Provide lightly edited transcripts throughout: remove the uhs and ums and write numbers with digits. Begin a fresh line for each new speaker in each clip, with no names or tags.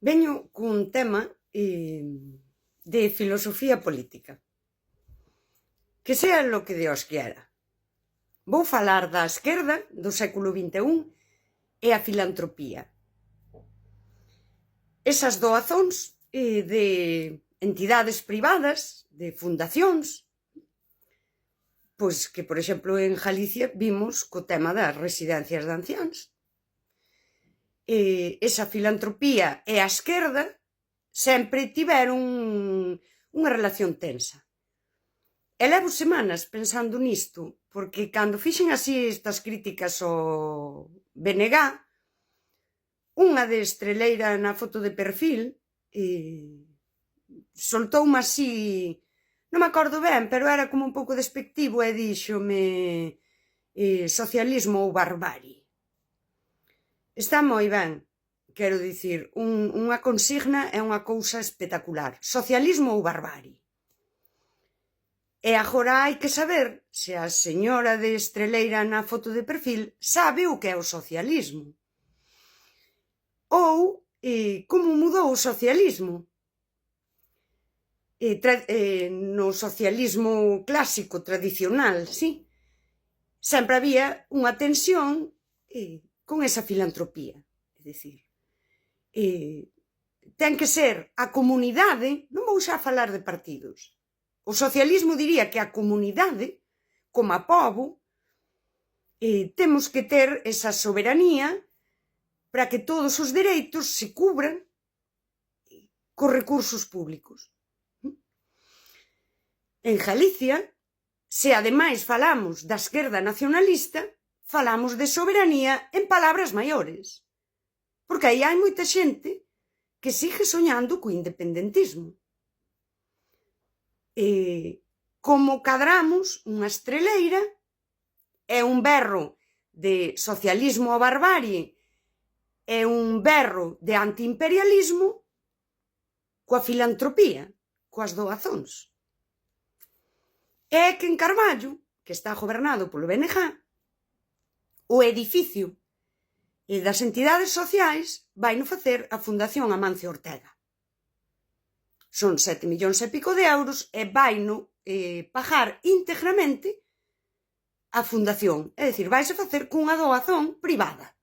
Veño cun tema de filosofía política. Que sea lo que Dios quiera. Vou falar da esquerda do século XXI e a filantropía. Esas doazóns de entidades privadas, de fundacións, pois que, por exemplo, en Galicia vimos co tema das residencias de anciáns. Esa filantropía e a esquerda sempre tiveron unha relación tensa. E levo semanas pensando nisto, porque cando fixen así estas críticas ao BNG, unha de estreleira na foto de perfil soltoume así, non me acordo ben, pero era como un pouco despectivo e díxome socialismo ou barbarie. Está moi ben, quero dicir, unha consigna é unha cousa espectacular. Socialismo ou barbarie. E agora hai que saber se a señora de estreleira na foto de perfil sabe o que é o socialismo. Ou como mudou o socialismo. No socialismo clásico, tradicional, sí, sempre había unha tensión con esa filantropía. É dicir, ten que ser a comunidade, non vou xa falar de partidos. O socialismo diría que a comunidade, como a pobo, temos que ter esa soberanía para que todos os dereitos se cubran cos recursos públicos. En Galicia, se ademais falamos da esquerda nacionalista, falamos de soberanía en palabras maiores. Porque aí hai moita xente que sigue soñando co independentismo. Como cadramos unha estreleira é un berro de socialismo ou barbarie, é un berro de antiimperialismo coa filantropía, coas doazóns. É que en Carballo, que está gobernado polo BNG, o edificio das entidades sociais vai no facer a Fundación Amancio Ortega. Son 7 millóns e pico de euros e vai no pagar íntegramente a fundación. É dicir, vaise facer cunha doazón privada.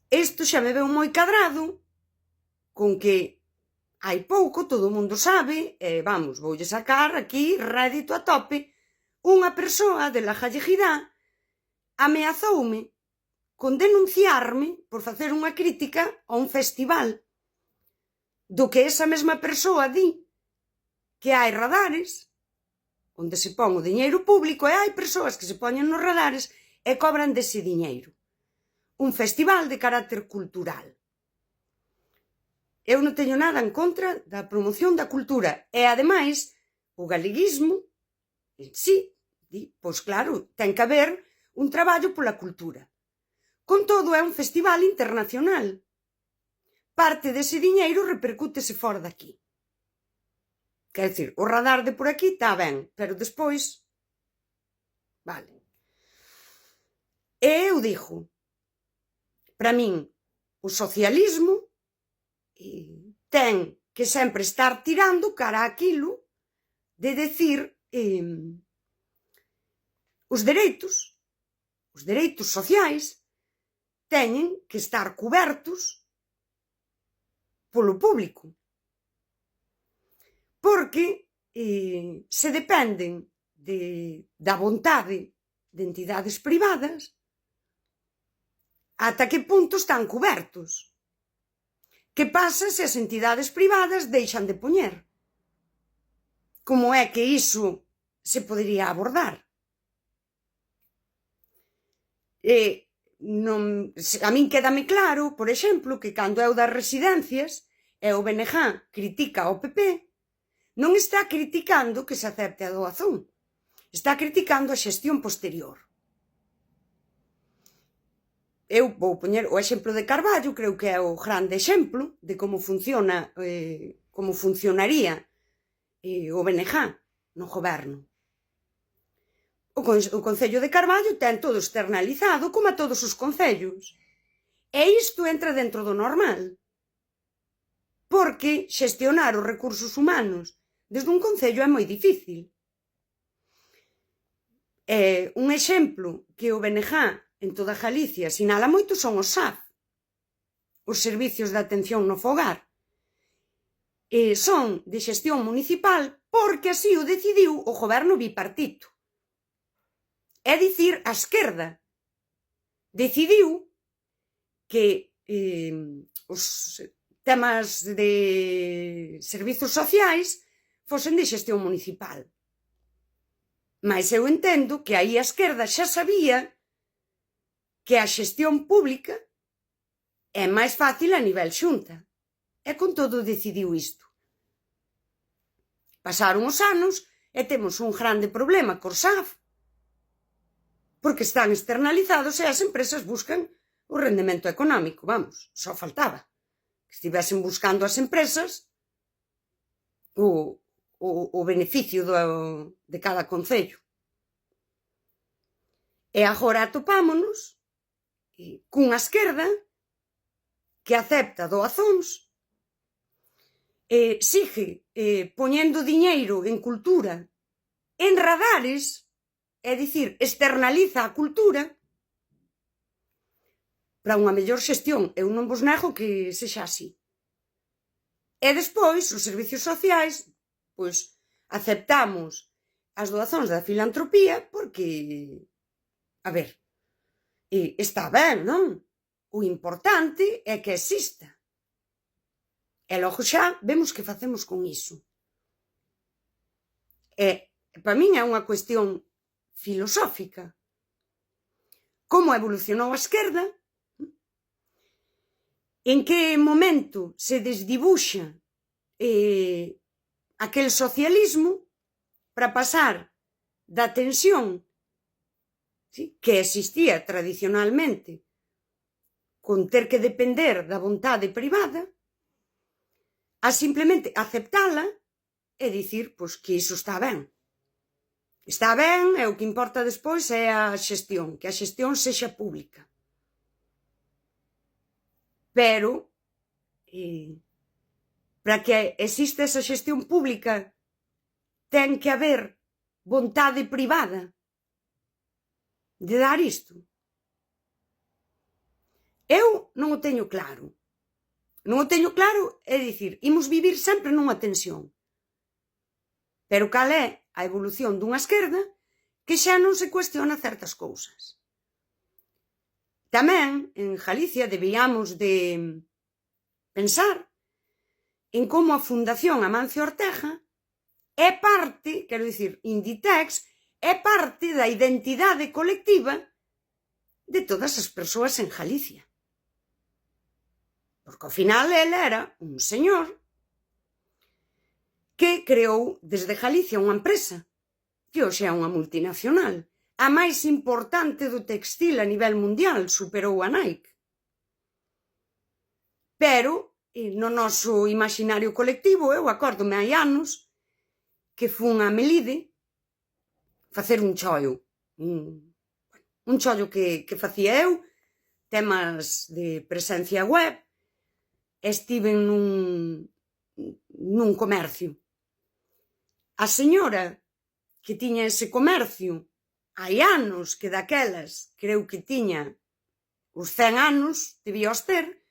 Isto xa me veu moi cadrado con que hai pouco, todo o mundo sabe, vamos, voulle sacar aquí rédito a tope, unha persoa de la Gallejidá ameazoume con denunciarme por facer unha crítica a un festival do que esa mesma persoa di que hai radares onde se pon o diñeiro público e hai persoas que se poñen nos radares e cobran dese diñeiro. Un festival de carácter cultural. Eu non teño nada en contra da promoción da cultura e, ademais, o galeguismo, sí, pois claro, ten que haber un traballo pola cultura. Con todo, é un festival internacional. Parte dese diñeiro repercútese fora daqui. Quer dicir, o radar de por aquí está ben, pero despois... Vale. E eu digo, para min, o socialismo ten que sempre estar tirando cara aquilo de decir os dereitos sociais teñen que estar cubertos polo público. Porque se dependen da vontade de entidades privadas, ata que punto están cubertos. Que pasa se as entidades privadas deixan de poñer? Como é que iso se podería abordar? A min quédame claro, por exemplo, que cando é o das residencias e o BNG critica ao PP, non está criticando que se acepte a doazón, está criticando a xestión posterior. Eu vou poñer o exemplo de Carballo, creo que é o grande exemplo de como funciona, como funcionaría o BNG no goberno. O Concello de Carballo ten todo externalizado como a todos os concellos. E isto entra dentro do normal. porque xestionar os recursos humanos desde un concello é moi difícil. Un exemplo que o BNG en toda Galicia sinala moito son os SAF, os servicios de atención no fogar. Son de xestión municipal porque así o decidiu o goberno bipartito. É dicir, a esquerda decidiu que os temas de servizos sociais fosen de xestión municipal. Mais eu entendo que aí a esquerda xa sabía que a xestión pública é máis fácil a nivel xunta. E con todo decidiu isto. Pasaron os anos e temos un grande problema cos SAF, porque están externalizados e as empresas buscan o rendemento económico, vamos, só faltaba que estivesen buscando as empresas o beneficio de cada concello. E agora atopámonos cunha esquerda que acepta doazóns, sigue poñendo diñeiro en cultura, en radares, é dicir, externaliza a cultura para unha mellor xestión. Eu non vos nego que sexa así. E despois, os servicios sociais, pois, aceptamos as doazóns da filantropía porque, a ver, está ben, non? O importante é que exista. E logo xa vemos que facemos con iso. E, para min, é unha cuestión filosófica. Como evolucionou a esquerda? En que momento se desdibuxa aquel socialismo para pasar da tensión que existía tradicionalmente con ter que depender da vontade privada a simplemente aceptala e dicir pois, que iso está ben. Está ben e o que importa despois é a xestión, que a xestión sexa pública. Pero, para que exista esa xestión pública, ten que haber vontade privada de dar isto. Eu non o teño claro. Non o teño claro, é dicir, imos vivir sempre nunha tensión. Pero cal é a evolución dunha esquerda que xa non se cuestiona certas cousas. Tamén, en Galicia, debíamos de pensar en como a Fundación Amancio Ortega é parte, quero dicir, Inditex, é parte da identidade colectiva de todas as persoas en Galicia. Porque ao final ele era un señor que creou desde Galicia unha empresa que hoxe é unha multinacional, a máis importante do textil a nivel mundial, superou a Nike. Pero, no noso imaginario colectivo, eu acórdome hai anos que fun a Melide facer un chollo. Un chollo que facía eu, temas de presencia web, estive nun comercio. A señora que tiña ese comercio hai anos, que daquelas creu que tiña os 100 anos, debía os ter,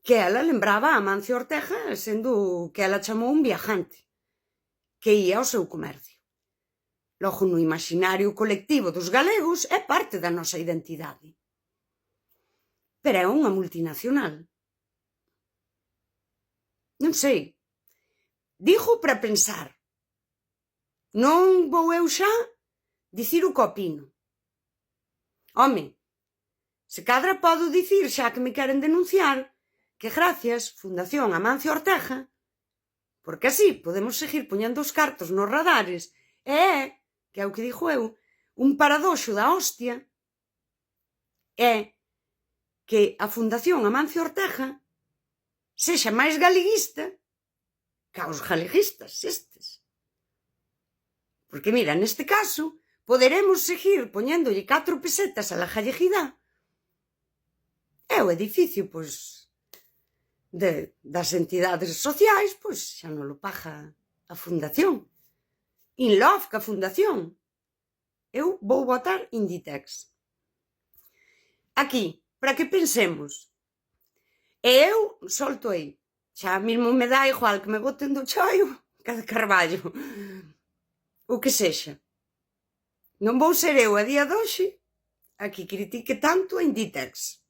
que ela lembraba a Amancio Ortega sendo que ela chamou un viajante que ía ao seu comercio. Logo, no imaginario colectivo dos galegos, é parte da nosa identidade. Pero é unha multinacional. Non sei. Digo para pensar. Non vou eu xa dicir o que opino. Home, se cadra podo dicir, xa que me queren denunciar, que gracias Fundación Amancio Ortega, porque así podemos seguir poñendo os cartos nos radares, e é, que é o que dixo eu, un paradoxo da hostia, é que a Fundación Amancio Ortega sexa máis galeguista que os galeguistas estes. Porque, mira, neste caso, poderemos seguir poñéndolle 4 pesetas a la galleguidá e o edificio, pois, das entidades sociais, pois xa non lo paga a fundación. In love ca fundación. Eu vou votar Inditex. Aquí, para que pensemos. E eu solto aí. Xa mesmo me dá igual que me boten do choio que de Carballo. O que sexa. Non vou ser eu a día de hoxe a que critique tanto a Inditex.